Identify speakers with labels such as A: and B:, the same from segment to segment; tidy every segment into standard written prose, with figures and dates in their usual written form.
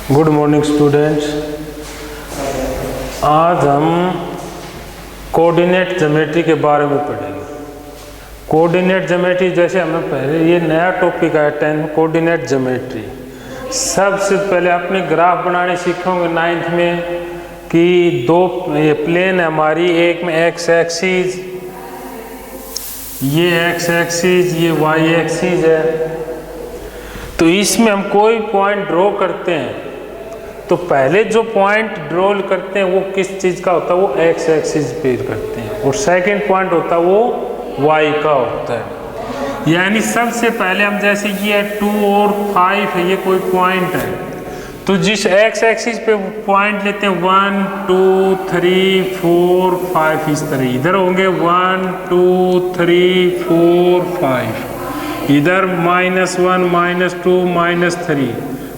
A: Good morning students. आज हम coordinate geometry के बारे में पढ़ेंगे। कोऑर्डिनेट ज्योमेट्री जैसे हमें पहले ये नया टॉपिक आया 10 कोऑर्डिनेट ज्योमेट्री। सबसे पहले आपने ग्राफ बनाने सीखोगे 9th में कि दो ये प्लेन है हमारी, एक में एक्स एक्सिस, ये एक्स एक्सिस, ये वाई एक्सिस है। तो इसमें हम कोई पॉइंट ड्रॉ करते हैं तो पहले जो पॉइंट ड्रॉ करते हैं वो किस चीज़ का होता है, वो एक्स एक्सिस पे करते हैं, और सेकंड पॉइंट होता है वो वाई का होता है। यानी सबसे पहले हम जैसे ये 2 और 5 है, ये कोई पॉइंट है, तो जिस एक्स एक्सिस पे पॉइंट लेते हैं 1 2 3 4 5 इस तरह, इधर होंगे 1 2 3 4 5, इधर -1 -2 -3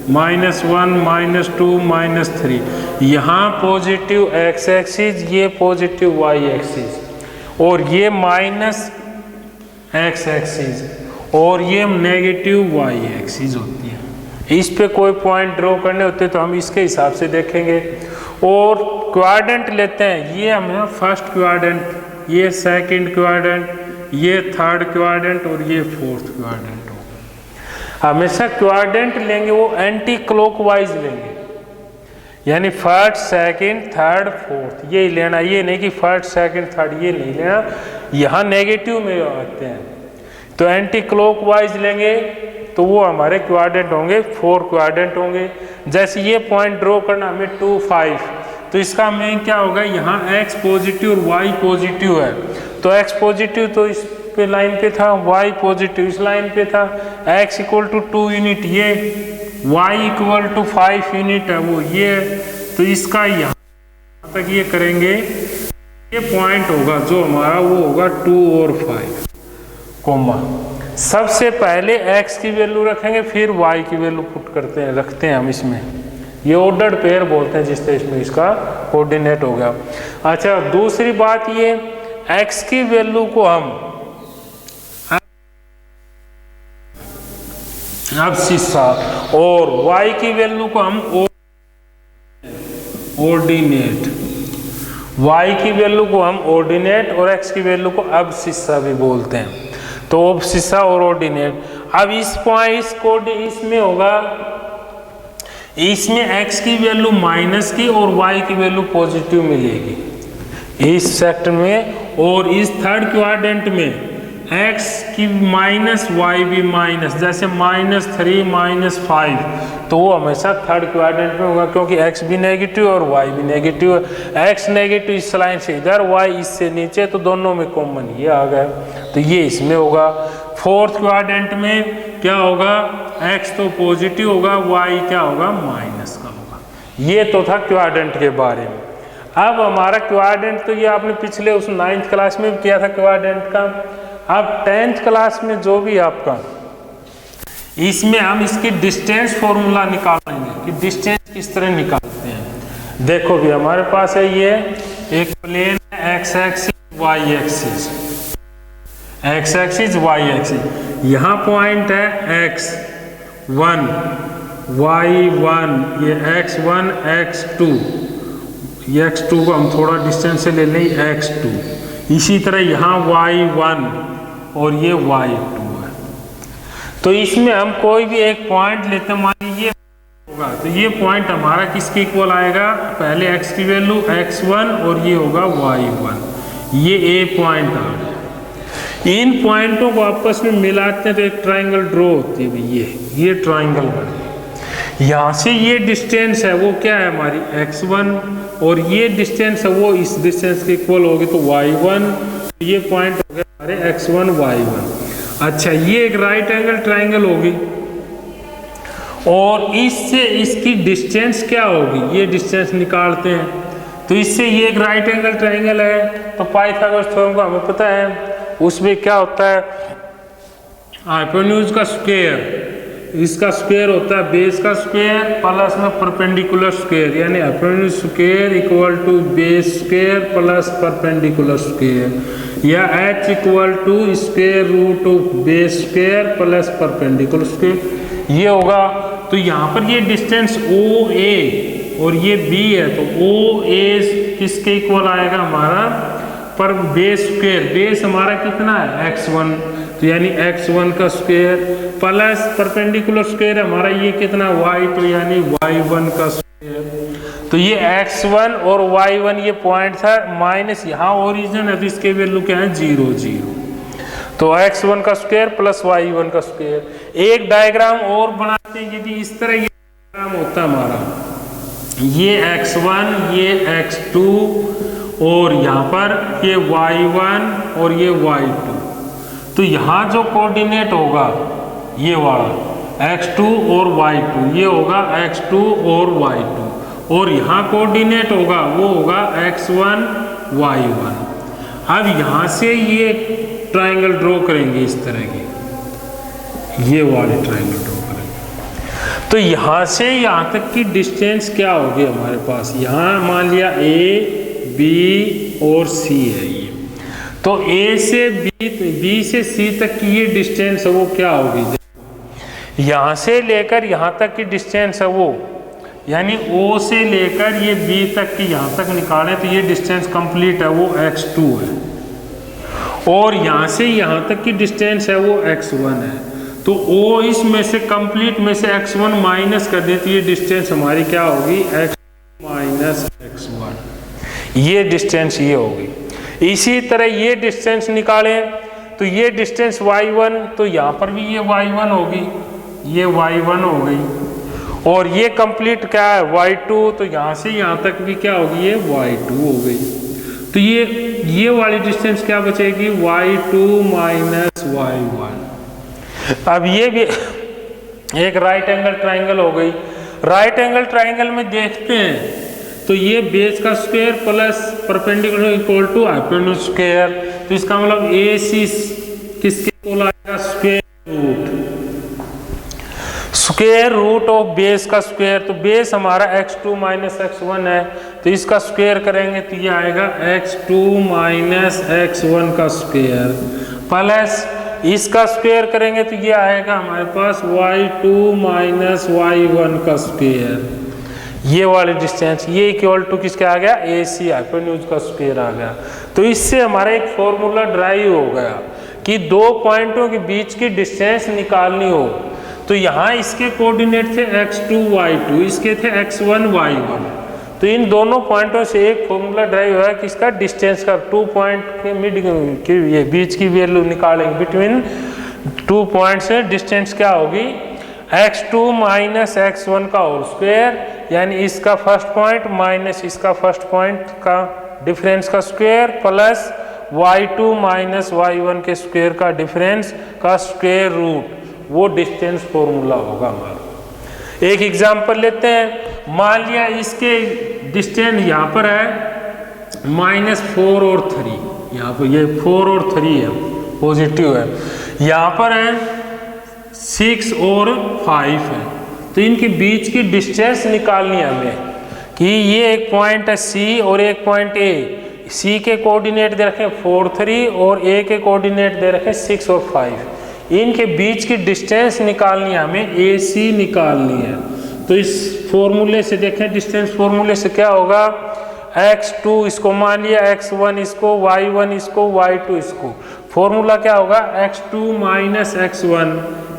A: -1 -2 -3, यहाँ पॉजिटिव एक्स एक्सिस, ये पॉजिटिव वाई एक्सिस, और ये माइनस एक्स एक्सिस, और ये नेगेटिव वाई एक्सिस होती है। इस पे कोई पॉइंट ड्रॉ करने होते तो हम इसके हिसाब से देखेंगे। और क्वाड्रेंट लेते हैं, ये हमें फर्स्ट क्वाड्रेंट, ये सेकंड क्वाड्रेंट, ये थर्ड क्वाड्रेंट, और ये फोर्थ क्वाड्रेंट होगा। हमेशा क्वाड्रेंट लेंगे वो एंटी क्लॉकवाइज लेंगे, यानी फर्स्ट सेकंड थर्ड फोर्थ ये लेना, ये नहीं कि फर्स्ट सेकंड थर्ड ये नहीं लेना, यहाँ नेगेटिव में आते हैं तो एंटी क्लॉकवाइज लेंगे तो वो हमारे क्वाड्रेंट होंगे, 4 क्वाड्रेंट होंगे। जैसे ये पॉइंट ड्रॉ करना हमें 2 5, तो इसका मीन क्या होगा, यहाँ x पॉजिटिव और y पॉजिटिव है, तो x पॉजिटिव तो इस पे लाइन पे था, y पॉजिटिव इस लाइन पे था, x इक्वल टू 2 यूनिट ये, y इक्वल टू 5 यूनिट है वो ये, तो इसका यहाँ तक ये करेंगे, ये पॉइंट होगा जो हमारा वो होगा 2 और 5 कोमा। सबसे पहले x की वैल्यू रखेंगे, फिर y की वैल्यू पुट करते हैं, रखते हैं हम इसमें, ये ऑर्डर्ड पेयर बोलते हैं जिस तरह में इसका कोऑर्डिनेट हो गया। अच्छा, दूसरी बात ये x की वैल्यू को हम अब्सिस्सा और y की वैल्यू को हम ऑर्डिनेट, y की वैल्यू को हम ऑर्डिनेट और x की वैल्यू को अब्सिस्सा भी बोलते हैं, तो अब्सिस्सा और ऑर्डिनेट। अब इस पॉइंट इसमें होगा, इसमें x की वैल्यू माइनस की और y की वैल्यू पॉजिटिव मिलेगी इस सेक्टर में, और इस थर्ड क्वाड्रेंट में x की माइनस y भी माइनस, जैसे -3 -5, तो वो हमेशा थर्ड क्वाड्रेंट में होगा क्योंकि x भी नेगेटिव और y भी नेगेटिव है। x नेगेटिव इस लाइन से इधर, y इससे नीचे, तो दोनों में कॉमन ये आ गया, तो ये इसमें होगा। फोर्थ क्वाड्रेंट में क्या होगा, x तो पॉजिटिव होगा, y क्या होगा, माइनस का होगा। ये तो था क्वाड्रेंट के बारे में। अब हमारा क्वाड्रेंट तो ये आपने पिछले उस 9th क्लास में भी किया था क्वाड्रेंट का। अब 10th क्लास में जो भी आपका, इसमें हम इसकी डिस्टेंस फॉर्मूला निकालेंगे कि डिस्टेंस किस तरह निकालते हैं। देखो भी हमारे पास है ये एक प्लेन है, x axis y axis, x axis y axis, यहाँ पॉइंट है x1 y1, ये x1 x2, ये x2 को हम थोड़ा डिस्टेंस से ले लें x2, इसी तरह यहाँ y1 और ये y2 है। तो इसमें हम कोई भी एक पॉइंट लेते हैं, मान लीजिए होगा, तो ये पॉइंट हमारा किसके इक्वल आएगा, पहले x की वैल्यू x1 और ये होगा y1, ये a पॉइंट आ गया। इन पॉइंटों को आपस में मिलाते हैं तो एक ट्राइंगल ड्रॉ होती है, ये ट्राइंगल बने। यहाँ से ये डिस्टेंस है वो क्या है हमारी x1, और ये डिस्टेंस है वो इस डिस्टेंस के इक्वल होगी, तो y1, ये पॉइंट हो गया हमारे x1 y1। अच्छा, ये एक राइट एंगल ट्राइंगल होगी, और इससे इसकी डिस्टेंस क्या होगी, ये डिस्टेंस निकालते हैं, तो इससे ये एक राइट एंगल ट्राइंगल है, तो पाइथागोरस थ्योरम का हमें पता है, उसमें क्या होता है, हाइपोटेन्यूज का स्क्वायर, इसका स्क्वायर होता है बेस का स्क्वायर प्लस में परपेंडिकुलर स्क्वायर, यानी hypotenuse square equal to base square plus perpendicular square, या h equal to square root of base square plus perpendicular square, ये होगा। तो तो यहाँ पर ये डिस्टेंस ओ ए और ये बी है, तो ओ ए किसके इक्वल आएगा हमारा, पर बेस स्क्वायर, बेस हमारा कितना है x1, तो यानी x1 का स्क्वायर प्लस परपेंडिकुलर स्क्वायर हमारा ये कितना y2 यानी y1 का स्क्वायर। तो ये x1 और y1 ये पॉइंट था, माइनस यहाँ ओरिजिन है तो इसके वैल्यू क्या है 0 0, तो x1 का स्क्वायर प्लस y1 का स्क्वायर। एक डायग्राम और बनाते हैं, यदि इस तरह ये डायग्राम होता हमारा, ये x1 ये x2 और यहाँ पर ये y1 और ये y2, तो यहाँ जो कोऑर्डिनेट होगा ये वाला x2 और y2, ये होगा x2 और y2, और यहाँ कोऑर्डिनेट होगा वो होगा x1 y1। अब यहाँ से ये ट्रायंगल ड्रॉ करेंगे इस तरह की, ये वाले ट्रायंगल ड्रॉ करेंगे। तो यहाँ से यहाँ तक की डिस्टेंस क्या होगी हमारे पास, यहाँ मान लिया a B और C है ये, तो A से B से C तक की ये डिस्टेंस है वो क्या होगी, यहाँ से लेकर यहाँ तक की डिस्टेंस है वो, यानी O से लेकर ये B तक की यहाँ तक निकालें तो ये डिस्टेंस कंप्लीट है वो x2 है, और यहाँ से यहाँ तक की डिस्टेंस है वो x1 है, तो O इसमें से कंप्लीट में से x1 माइनस कर दे तो ये डिस्टेंस हमारी क्या होगी x माइनस x1, ये डिस्टेंस ये होगी। इसी तरह ये डिस्टेंस निकालें तो ये डिस्टेंस y1, तो यहाँ पर भी ये y1 होगी, ये y1 हो गई, और ये कंप्लीट क्या है y2, तो यहाँ से यहाँ तक भी क्या होगी ये y2 हो गई, तो ये वाली डिस्टेंस क्या बचेगी y2 माइनस y1। अब ये भी एक राइट एंगल ट्राइंगल हो गई। राइट एंगल ट्राइंगल में देखते हैं तो ये बेस का square plus perpendicular equal to hypotenuse square, तो इसका मतलब ए सी किसके इक्वल आएगा स्क्वायर रूट ऑफ बेस का स्क्वायर, तो बेस हमारा x2 माइनस x1 है, तो इसका स्क्वायर करेंगे तो ये आएगा x2 माइनस x1 का स्क्वायर, प्लस इसका स्क्वायर करेंगे तो ये आएगा हमारे पास y2 माइनस y1 का स्क्वायर, ये वाली डिस्टेंस, ये इक्वल टू किसके आ गया ए सी हाइपोटेन्यूज का स्क्वायर आ गया। तो इससे हमारा एक फॉर्मूला ड्राइव हो गया कि दो पॉइंटों के बीच की डिस्टेंस निकालनी हो, तो यहाँ इसके कोऑर्डिनेट थे x2 y2, इसके थे x1 y1, तो इन दोनों पॉइंटों से एक फॉर्मूला ड्राइव हुआ कि इसका डिस्टेंस का 2 पॉइंट के मिड की ये बीच की वैल्यू निकालेंगे, बिटवीन 2 पॉइंट से डिस्टेंस क्या होगी x2 माइनस x1 का होल स्क्वायर, यानी इसका फर्स्ट पॉइंट माइनस इसका फर्स्ट पॉइंट का डिफरेंस का square, plus y2 minus y1 के स्क्वायर का डिफरेंस का स्क्वायर रूट, वो डिस्टेंस फॉर्मूला होगा हमारा। एक एग्जांपल लेते हैं, मान लिया इसके डिस्टेंस यहाँ पर है -4 और 3, यहाँ पर ये 4 और 3 है पॉजिटिव है, यहाँ पर है 6 और 5 है, तो इनके बीच की डिस्टेंस निकालनी है हमें कि ये एक पॉइंट है C और एक पॉइंट A, C के कोऑर्डिनेट दे रखे 4 3 और A के कोऑर्डिनेट दे रखे 6 और 5, इनके बीच की डिस्टेंस निकालनी है हमें, AC निकालनी है। तो इस फॉर्मूले से देखें, डिस्टेंस फॉर्मूले से क्या होगा x2 इसको मान लिया x1 इसको, y1 इसको, y2 इसको, फॉर्मूला क्या होगा x2 माइनस x1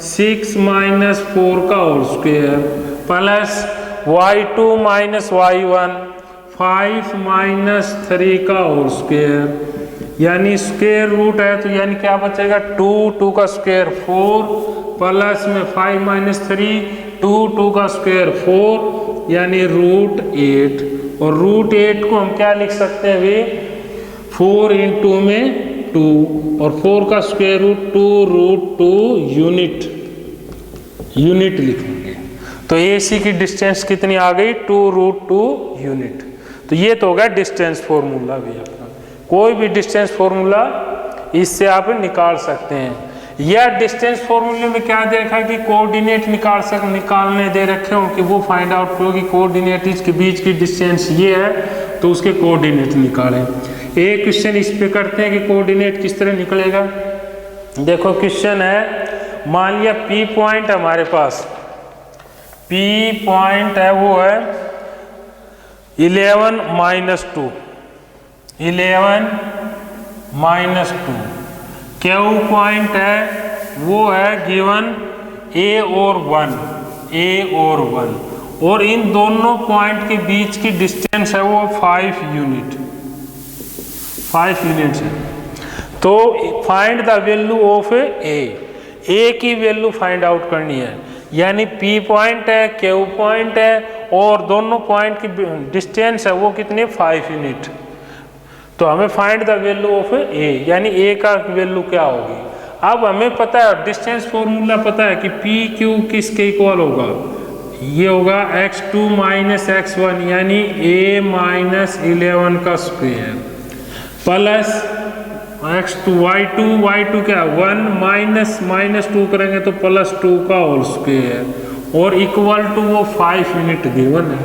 A: 6 माइनस 4 का whole square, plus y2 minus y1 5 minus 3 का होल स्क्वायर, यानी स्क्वायर रूट है तो यानी क्या बचेगा 2 का स्क्वायर 4, प्लस में 5 माइनस 3 2 का स्क्वायर 4, यानी रूट 8, और रूट 8 को हम क्या लिख सकते हैं अभी 4 इंटू में 2, और 4 का स्क्वायर रूट 2 रूट 2 यूनिट लिखेंगे, तो AC की डिस्टेंस कितनी आ गई 2 रूट 2 यूनिट। तो ये तो होगा डिस्टेंस फॉर्मूला भी अपना, कोई भी डिस्टेंस फॉर्मूला इससे आप निकाल सकते हैं। या डिस्टेंस फॉर्मूले में क्या देखा कि कोऑर्डिनेट निकालने दे रखे हो कि वो फाइंड आउट करो कि कोऑर्डिनेट इसके बीच की डिस्टेंस ये है तो उसके कोऑर्डिनेट निकालें। एक क्वेश्चन इस पे करते हैं कि कोऑर्डिनेट किस तरह निकलेगा। देखो क्वेश्चन है, मान लिया P पॉइंट हमारे पास, P पॉइंट है वो है 11 माइनस 2, 11 माइनस 2। Q पॉइंट है वो है गिवन A और 1, A और 1, और इन दोनों पॉइंट के बीच की डिस्टेंस है वो 5 यूनिट, 5 यूनिट्स है। तो फाइंड द वैल्यू ऑफ ए की वैल्यू फाइंड आउट करनी है, यानी P पॉइंट है, Q पॉइंट है और दोनों पॉइंट की डिस्टेंस है वो कितने 5 यूनिट। तो हमें फाइंड द वैल्यू ऑफ ए, यानी ए का वैल्यू क्या होगी। अब हमें पता है डिस्टेंस फॉर्मूला पता है कि पी क्यू किसके इक्वल होगा, ये होगा x2 माइनस x1 यानी a माइनस 11 का स्क्वायर प्लस x2 y2 क्या 1 माइनस 2 करेंगे तो प्लस 2 का होल स्क्वायर और इक्वल टू वो 5 यूनिट गिवन है।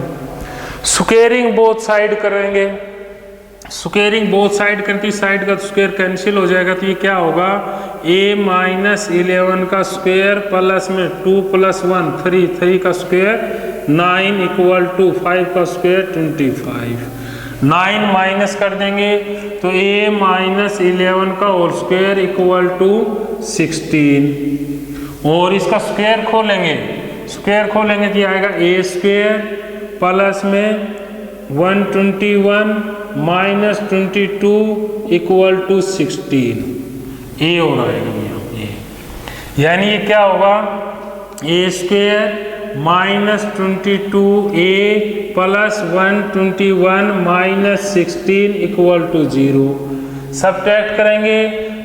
A: स्क्वेयरिंग बोथ साइड करेंगे, स्क्वेयरिंग बोथ साइड करती साइड का स्क्वायर कैंसिल हो जाएगा, तो ये क्या होगा a माइनस 11 का स्क्वायर प्लस में 2 प्लस 1 3 का स्क्वायर 9 इक्वल टू 5 का स्क्वायर 25। 9 माइनस कर देंगे तो a माइनस 11 का होल स्क्वायर इक्वल टू 16 और इसका स्क्वायर खोलेंगे, स्क्वायर खोलेंगे तो आएगा a स्क्वायर प्लस में 121 माइनस 22 इक्वल टू 16 ए हो रहेगा यहाँ ए, यानी ये क्या होगा a square minus 22 a plus 121 minus 16 equal to 0। Subtract करेंगे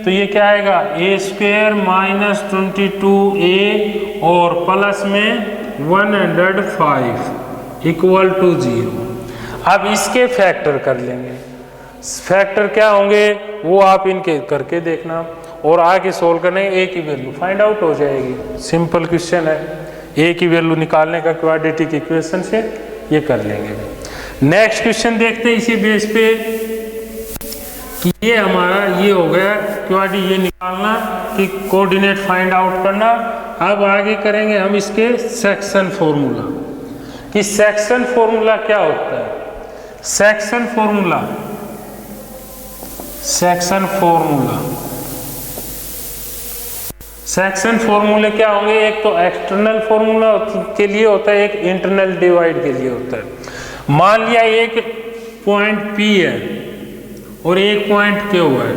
A: तो ये क्या आएगा ए स्क्वायर माइनस 22 ए और प्लस में 105 इक्वल टू 0। अब इसके फैक्टर कर लेंगे, फैक्टर क्या होंगे वो आप इनके करके देखना और आगे सोल्व करने ए की वैल्यू फाइंड आउट हो जाएगी। सिंपल क्वेश्चन है, ए की वैल्यू निकालने का क्वाड्रेटिक इक्वेशन से ये कर लेंगे। नेक्स्ट क्वेश्चन देखते हैं इसी बेस पे कि ये हमारा ये हो गया क्वाड्री ये निकालना कि कोऑर्डिनेट फाइंड आउट करना। अब आगे करेंगे हम इसके सेक्शन फॉर्मूला कि सेक्शन फॉर्मूला क्या होता है। Section formula, section formula, section फॉर्मूले क्या होंगे, एक तो एक्सटर्नल फॉर्मूला के लिए होता है, एक इंटरनल डिवाइड के लिए होता है। मान लिया एक पॉइंट P है और एक पॉइंट Q है,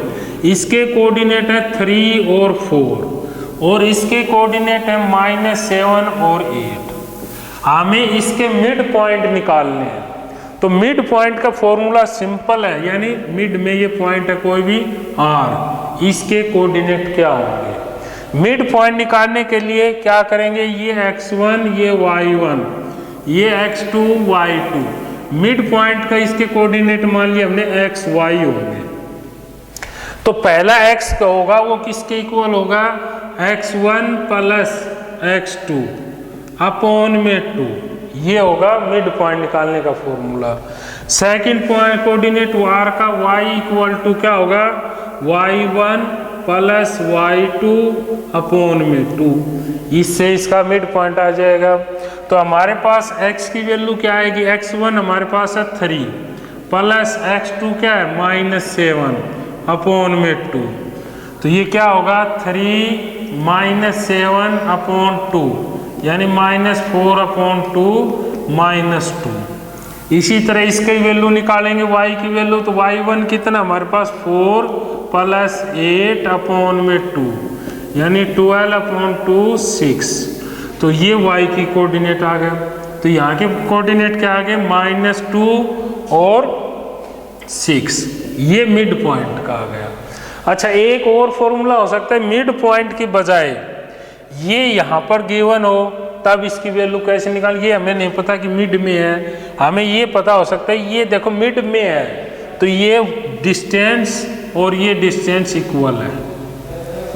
A: इसके कोऑर्डिनेट है 3 और 4 और इसके कोऑर्डिनेट है -7 और 8। हमें इसके मिड पॉइंट निकालने हैं, तो मिड पॉइंट का फॉर्मूला सिंपल है, यानी मिड में ये पॉइंट है कोई भी R, इसके कोऑर्डिनेट क्या होंगे। मिड पॉइंट निकालने के लिए क्या करेंगे, ये x1 ये y1 ये x2 y2, मिड पॉइंट का इसके कोऑर्डिनेट मान लिया हमने x y होंगे। तो पहला x का होगा वो किसके इक्वल होगा, x1 प्लस x2 अपॉन में 2, ये होगा मिड पॉइंट निकालने का formula. Second point coordinate r का y इक्वल टू क्या होगा, y1 प्लस y2 अपॉन में 2, इससे इसका मिड पॉइंट आ जाएगा। तो हमारे पास x की वैल्यू क्या आएगी, x1 हमारे पास है 3 प्लस x2 क्या है -7 अपॉन में 2, तो ये क्या होगा 3 -7 अपॉन 2 यानी -4 अपॉन 2 -2। इसी तरह इसकी वैल्यू निकालेंगे y की वैल्यू, तो y1 कितना हमारे पास 4 प्लस 8 अपॉन में 2 यानी 12 अपॉन 2 6। तो ये y की कोऑर्डिनेट आ गया, तो यहाँ के कोऑर्डिनेट क्या आ गए -2 और 6, ये मिड पॉइंट का आ गया। अच्छा एक और फॉर्मूला हो सकता है, मिड पॉइंट की बजाय ये यहाँ पर गिवन हो तब इसकी वैल्यू कैसे निकाल, ये हमें नहीं पता कि मिड में है, हमें ये पता हो सकता है ये देखो मिड में है तो ये डिस्टेंस और ये डिस्टेंस इक्वल है,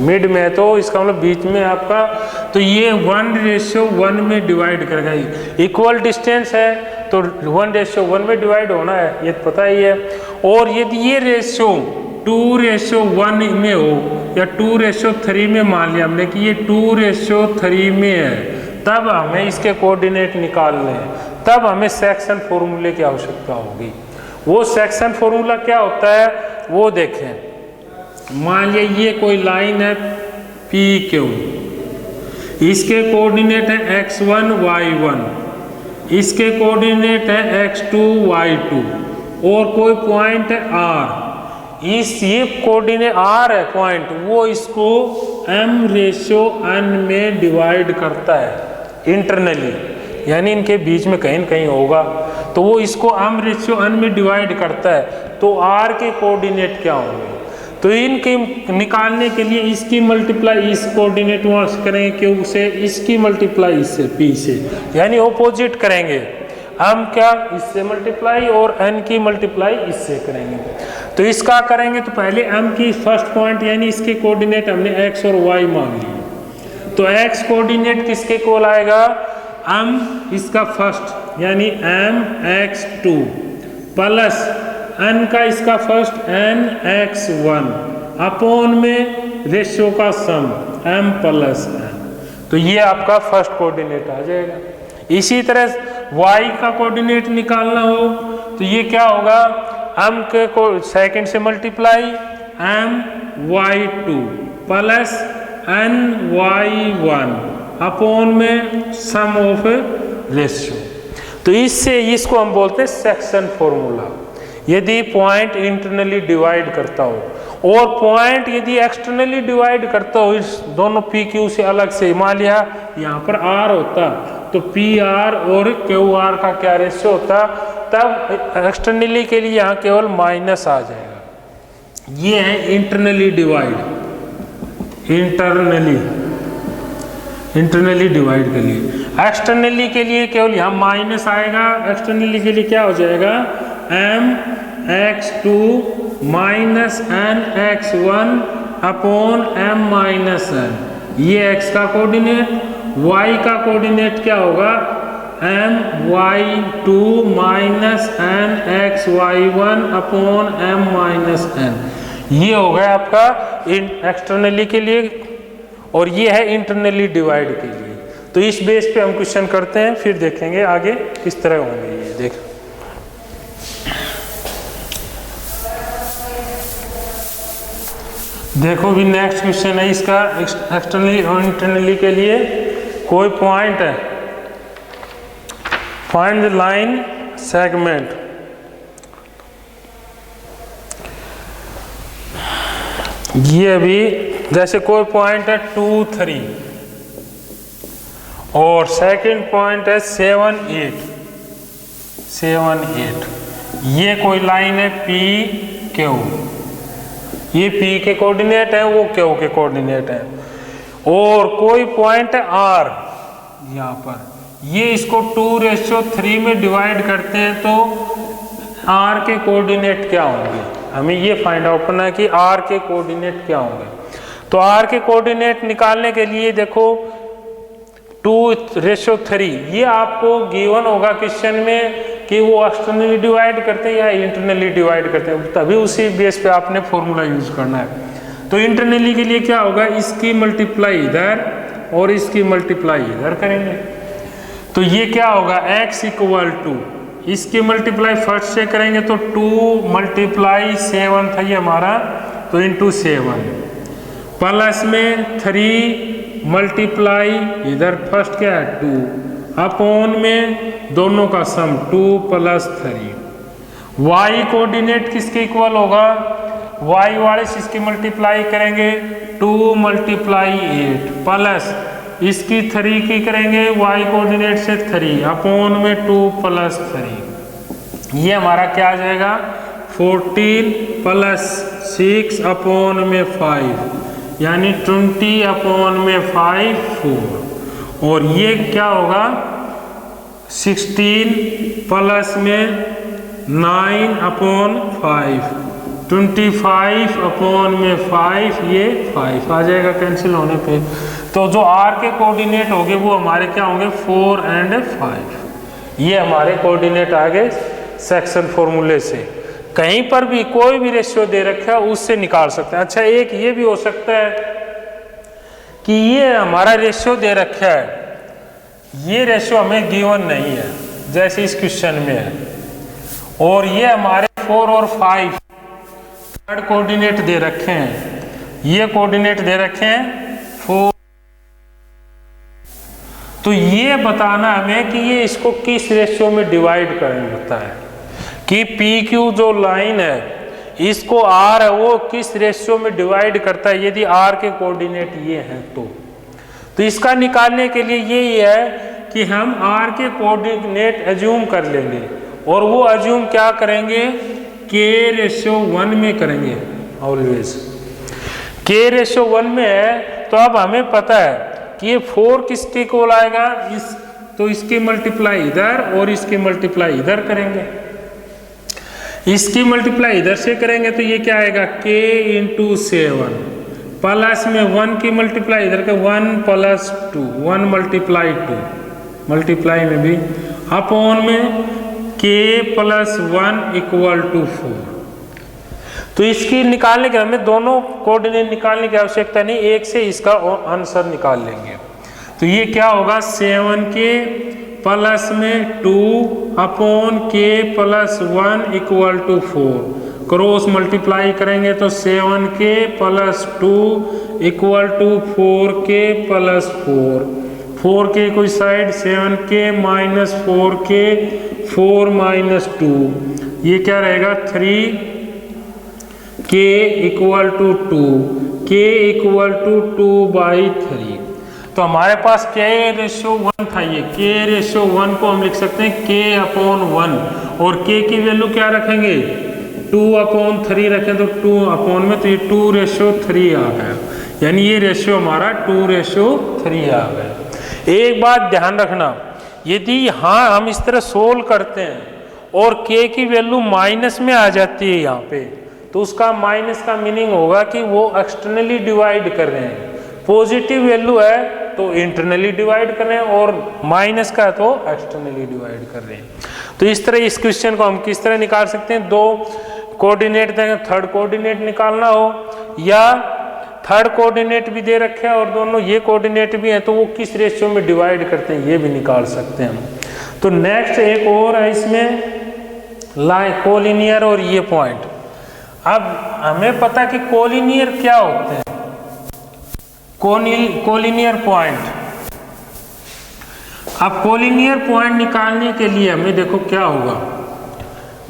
A: मिड में है तो इसका मतलब बीच में आपका, तो ये 1:1 में डिवाइड करेगा। इक्वल डिस्टेंस है तो 1:1 में डिवाइड होना है, ये पता ही है। और यदि ये रेशियो 2:1 में हो या 2:3 में मान लिया हमने कि ये 2:3 में है, तब हमें इसके कोऑर्डिनेट निकालने हैं, तब हमें सेक्शन फॉर्मूले की आवश्यकता होगी। वो सेक्शन फॉर्मूला क्या होता है वो देखें। मान लिया ये कोई लाइन है पी क्यू, इसके कोऑर्डिनेट है x1 y1, इसके कोऑर्डिनेट है x2 y2 और कोई पॉइंट है r। ये कोऑर्डिनेट r है पॉइंट, वो इसको m/n में डिवाइड करता है इंटरनली, यानी इनके बीच में कहीं न कहीं होगा, तो वो इसको m/n में डिवाइड करता है। तो r के कोऑर्डिनेट क्या होंगे, तो इनके निकालने के लिए इसकी मल्टीप्लाई इस कोऑर्डिनेट वहाँ से करेंगे क्यू से, इसकी मल्टीप्लाई इससे p से, यानी ऑपोजिट करेंगे। हम क्या इससे मल्टीप्लाई और n की मल्टीप्लाई इससे करेंगे। तो इसका करेंगे तो पहले m की फर्स्ट पॉइंट यानी इसके कोऑर्डिनेट हमने x और y मान लिए, तो x कोऑर्डिनेट किसके कोल आएगा, m इसका फर्स्ट यानी mx2 प्लस n का इसका फर्स्ट nx1 अपॉन में रेशियो का सम m प्लस n। तो ये आपका फर्स्ट कोऑर्डिनेट आ जाएगा। इसी तरह y का कोऑर्डिनेट निकालना हो तो ये क्या होगा, m के को सेकंड से multiply my2 plus ny1 upon में सम ऑफ रेशियो। तो इससे इसको हम बोलते हैं सेक्शन फॉर्मूला। यदि पॉइंट इंटरनली डिवाइड करता हो और पॉइंट यदि एक्सटर्नली डिवाइड करता हो इस दोनों पी क्यू से अलग से, मान लिया यहाँ पर आर होता तो पी आर और क्यू आर का क्या रेशियो होता, तब एक्सटर्नली के लिए यहाँ केवल माइनस आ जाएगा। ये है इंटरनली डिवाइड, इंटरनली डिवाइड के लिए। एक्सटर्नली के लिए केवल यहाँ माइनस आएगा, एक्सटर्नली के लिए क्या हो जाएगा mx2 minus nx1 upon m minus n। ये x का कोऑर्डिनेट, y का कोऑर्डिनेट क्या होगा my2 minus nxy1 upon m minus n। ये हो गया आपका एक्सटर्नली के लिए और ये है इंटरनली डिवाइड के लिए। तो इस बेस पे हम क्वेश्चन करते हैं, फिर देखेंगे आगे किस तरह होंगे ये। देख देखो भी नेक्स्ट क्वेश्चन है इसका एक्सटर्नली और इंटरनली के लिए। कोई पॉइंट है, फाइंड द लाइन सेगमेंट। ये अभी जैसे कोई पॉइंट है 2, 3 और सेकंड पॉइंट है 7, 8। ये कोई लाइन है पी क्यू, ये P के कोऑर्डिनेट है, वो Q के कोऑर्डिनेट है। और कोई पॉइंट है R यहाँ पर, ये इसको 2:3 में डिवाइड करते हैं तो R के कोऑर्डिनेट क्या होंगे, हमें ये फाइंड आउट करना है कि R के कोऑर्डिनेट क्या होंगे। तो R के कोऑर्डिनेट निकालने के लिए देखो 2:3, ये आपको गिवन होगा क्वेश्चन में कि वो एक्सटर्नली डिवाइड करते हैं या इंटरनली डिवाइड करते हैं, तभी उसी बेस पे आपने फॉर्मूला यूज करना है। तो इंटरनली के लिए क्या होगा, इसकी मल्टीप्लाई इधर और इसकी मल्टीप्लाई इधर करेंगे। तो ये क्या होगा x इक्वल टू, इसकी मल्टीप्लाई फर्स्ट से करेंगे तो 2 मल्टीप्लाई 7 था ये हमारा, तो इंटू 7 प्लस में 3 मल्टीप्लाई इधर फर्स्ट क्या है 2 अपॉन में दोनों का सम 2 प्लस 3। y कोऑर्डिनेट किसके इक्वल होगा, y वाले से इसकी मल्टीप्लाई करेंगे 2 मल्टीप्लाई 8 प्लस इसकी 3 की करेंगे y कोऑर्डिनेट से 3 अपॉन में 2 प्लस 3। ये हमारा क्या आ जाएगा 14 प्लस 6 अपॉन में 5 यानी 20 अपॉन में 5 4। और ये क्या होगा 16 प्लस में 9 अपॉन 5 25 अपॉन में 5, ये 5 आ जाएगा कैंसिल होने पे। तो जो R के कोऑर्डिनेट होंगे वो हमारे क्या होंगे 4 और 5। ये हमारे कोऑर्डिनेट आ गए सेक्शन फॉर्मूले से। कहीं पर भी कोई भी रेशियो दे रखा है उससे निकाल सकते हैं। अच्छा एक ये भी हो सकता है कि ये हमारा रेशियो दे रखा है ये रेशियो हमें गिवन नहीं है जैसे इस क्वेश्चन में है, और ये हमारे 4 और 5 थर्ड कोऑर्डिनेट दे रखे हैं, ये कोऑर्डिनेट दे रखे हैं 4। तो ये बताना हमें कि ये इसको किस रेशियो में डिवाइड करता है, कि पी क्यू जो लाइन है इसको आर है वो किस रेशियो में डिवाइड करता है यदि आर के कोऑर्डिनेट ये हैं तो इसका निकालने के लिए यही है कि हम आर के कोऑर्डिनेट एज्यूम कर लेंगे, और वो एज्यूम क्या करेंगे, k/1 में करेंगे ऑलवेज। k/1 में है तो अब हमें पता है कि ये 4 किसके इक्वल आएगा, तो इसके मल्टीप्लाई इधर और इसके मल्टीप्लाई इधर करेंगे, इसकी मल्टीप्लाई इधर से करेंगे तो ये क्या आएगा k × 7 प्लस में 1 की मल्टीप्लाई इधर के 1 + 2 1 × 2 मल्टीप्लाई में भी अपॉन में k + 1 = 4। तो इसकी निकालने के हमें दोनों कोऑर्डिनेट निकालने की आवश्यकता नहीं, एक से इसका आंसर निकाल लेंगे। तो ये क्या होगा 7k प्लस में 2 अपॉन k + 1 = 4, क्रॉस मल्टीप्लाई करेंगे तो 7k + 2 = 4k + 4, 4k कोई साइड 7k - 4k 4 - 2, ये क्या रहेगा 3k = 2, k = 2/3। तो हमारे पास k/1 था, ये k/1 को हम लिख सकते हैं k/1, और k की वैल्यू क्या रखेंगे 2/3 रखें तो 2 में, तो ये 2/3 आ गया, यानी ये रेशियो हमारा 2/3 आ गया। एक बात ध्यान रखना, यदि यहाँ हम इस तरह सोल्व करते हैं और k की वैल्यू माइनस में आ जाती है यहाँ पे, तो उसका माइनस का मीनिंग होगा कि वो एक्सटर्नली डिवाइड कर रहे हैं, पॉजिटिव वैल्यू है तो इंटरनली डिवाइड कर रहे हैं और माइनस का तो एक्सटर्नली डिवाइड कर रहे हैं। तो इस तरह इस क्वेश्चन को हम किस तरह निकाल सकते हैं, दो कोऑर्डिनेट देंगे, थर्ड कोऑर्डिनेट निकालना हो या थर्ड कोऑर्डिनेट भी दे रखे हैं और दोनों ये कोऑर्डिनेट भी हैं, तो वो किस रेशियो में डिवाइड करते हैं ये भी निकाल सकते हैं हम। तो नेक्स्ट एक और है इसमें लाइन कोलिनियर और ये पॉइंट। अब हमें पता कि कोलिनियर क्या होते हैं, कोलिनियर पॉइंट। अब कोलिनियर पॉइंट निकालने के लिए हमें देखो क्या होगा,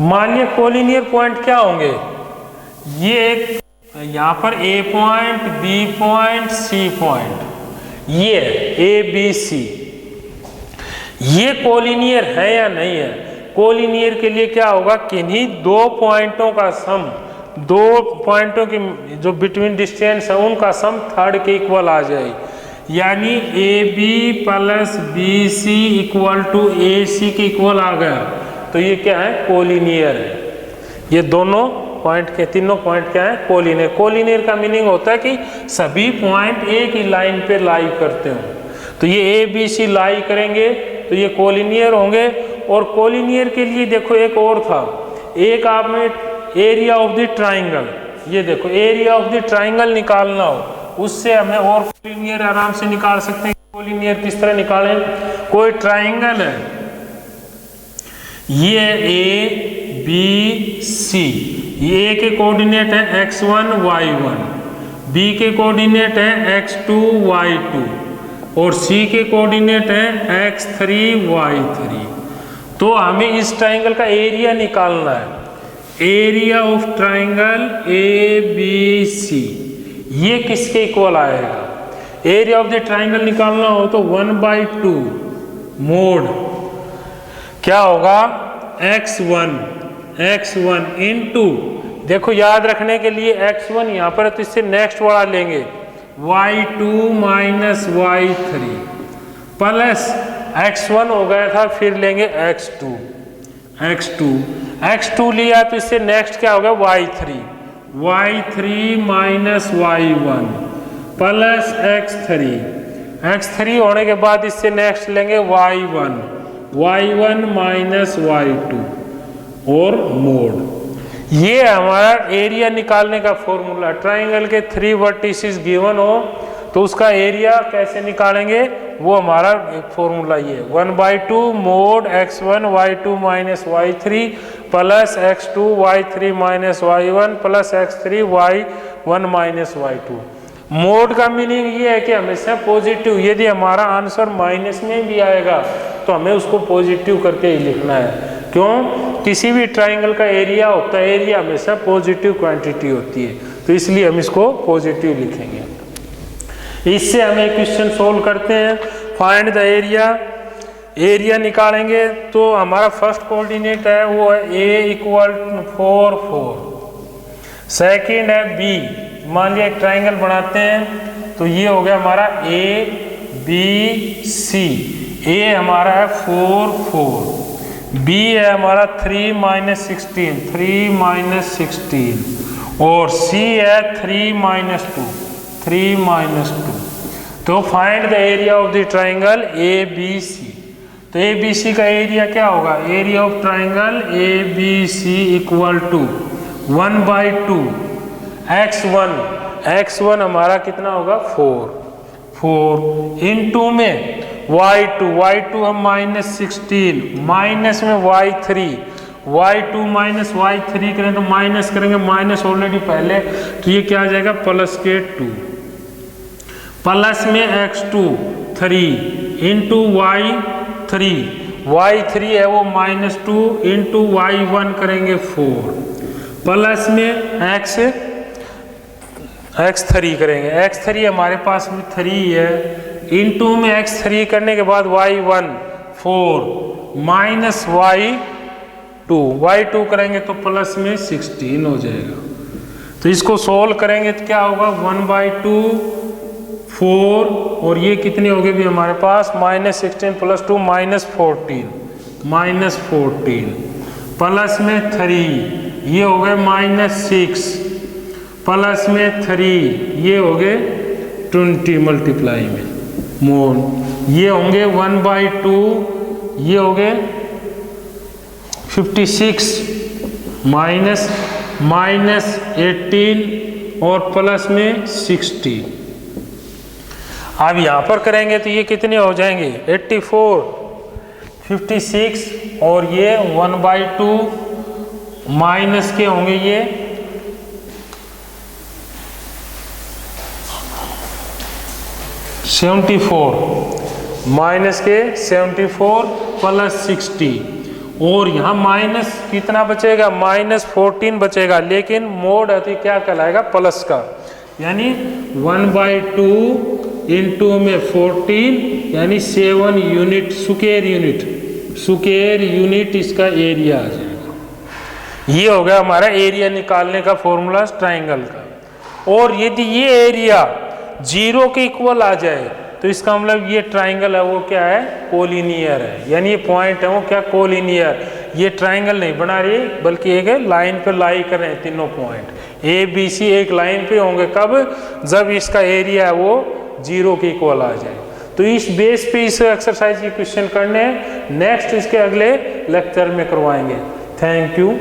A: मानिए कोलिनियर पॉइंट क्या होंगे, ये एक यहाँ पर A point, B point, C point, ये ABC, ये कोलिनियर है या नहीं है। कोलिनियर के लिए क्या होगा, किन्हीं दो पॉइंटों का सम, दो पॉइंटों की जो बिटवीन डिस्टेंस है उनका सम थर्ड के इक्वल आ जाए, यानी AB + BC = AC के इक्वल आ गया, तो ये क्या है कोलिनियर है। ये दोनों पॉइंट के तीनों पॉइंट क्या है कोलिनियर। कोलिनियर का मीनिंग होता है कि सभी पॉइंट एक ही लाइन पे लाई करते हो, तो ये ABC लाई करेंगे तो ये कोलिनियर होंगे। और कोलिनियर के लिए देखो एक और था, एक आप में एरिया ऑफ द ट्राइंगल, ये देखो एरिया ऑफ द ट्राइंगल निकालना हो, उससे हमें और कोलिनियर आराम से निकाल सकते हैं। कोलिनियर किस तरह निकालें, कोई ट्राइंगल है, ये ABC, ये A के कोऑर्डिनेट है x1 y1, B के कोऑर्डिनेट है x2 y2 और C के कोऑर्डिनेट है x3 y3। तो हमें इस ट्राइंगल का एरिया निकालना है, एरिया ऑफ ट्राइंगल ABC, ये किसके इक्वल आएगा। एरिया ऑफ द ट्राइंगल निकालना हो तो 1/2 मोड क्या होगा x1 इंटू, देखो याद रखने के लिए x1 यहाँ पर है तो इससे नेक्स्ट वाला लेंगे y2 - y3 प्लस x1 हो गया था, फिर लेंगे x2 लिया तो इससे नेक्स्ट क्या होगा y3 - y1 प्लस x3 होने के बाद इससे नेक्स्ट लेंगे y1 - y2 और मोड। ये हमारा एरिया निकालने का फॉर्मूला। ट्राइंगल के 3 वर्टिसेस गिवन हो तो उसका एरिया कैसे निकालेंगे, वो हमारा एक फॉर्मूला ये है 1/2 mod x1 y2 minus y3 plus x2 y3 minus y1 plus x3 y1 minus y2। Mode का मीनिंग ये है कि हमेशा पॉजिटिव, यदि हमारा आंसर माइनस में भी आएगा तो हमें उसको पॉजिटिव करके ही लिखना है। क्यों? किसी भी ट्राइंगल का एरिया होता है, एरिया हमेशा पॉजिटिव क्वांटिटी होती है, तो इसलिए हम इसको पॉजिटिव लिखेंगे। इससे हम एक क्वेश्चन सोल्व करते हैं, फाइंड द एरिया। एरिया निकालेंगे तो हमारा फर्स्ट कोऑर्डिनेट है वो है a = 4 4। सेकेंड है b, मान लिया एक ट्राइंगल बनाते हैं तो ये हो गया हमारा a b c। a हमारा है 4 4, b है हमारा 3 - 16 3 - 16 और c है 3 - 2 3 - 2। तो find the area of the triangle A B C. तो ए बी सी का एरिया क्या होगा? Area of triangle A B C equal to 1/2 x1 हमारा कितना होगा 4 इंटू में y2 हम -16 माइनस में y2 माइनस y3 करें तो माइनस करेंगे, माइनस ऑलरेडी पहले, तो ये क्या आ जाएगा प्लस के 2 प्लस में x2 3 इंटू y3 है वो -2 इंटू y1 करेंगे 4 प्लस में x3 करेंगे, x3 हमारे पास में 3 है इंटू में x3 करने के बाद y1 4 माइनस y2 करेंगे तो प्लस में 16 हो जाएगा। तो इसको सोल्व करेंगे तो क्या होगा 1/2 4 और ये कितने हो गए भी हमारे पास -16 + 2 -14 प्लस में 3 ये हो गए -6 प्लस में 3 ये हो गए 20 मल्टीप्लाई में मोड ये होंगे 1/2 ये हो गए 56 माइनस 18 और प्लस में 60। अब यहाँ पर करेंगे तो ये कितने हो जाएंगे 84 56 और ये 1/2 माइनस के होंगे ये 74 माइनस के 74 प्लस 60 और यहाँ माइनस कितना बचेगा -14 बचेगा, लेकिन मोड अति क्या कहलाएगा प्लस का, यानी 1/2 इंटू में 14 यानी 7 यूनिट स्क्वायर यूनिट इसका एरिया आ जाएगा। ये हो गया हमारा एरिया निकालने का फॉर्मूला ट्राइंगल का। और यदि ये एरिया 0 के इक्वल आ जाए तो इसका मतलब ये ट्राइंगल है वो क्या है कोलिनियर है, यानी ये पॉइंट है वो क्या कोलिनियर, ये ट्राइंगल नहीं बना रही बल्कि एक लाइन पे लाई कर रहे हैं तीनों पॉइंट ए बी सी एक लाइन पे होंगे, कब जब इसका एरिया है वो 0 के इक्वल आ जाए। तो इस बेस पे इस एक्सरसाइज के क्वेश्चन करने हैं, नेक्स्ट इसके अगले लेक्चर में करवाएंगे। Thank you.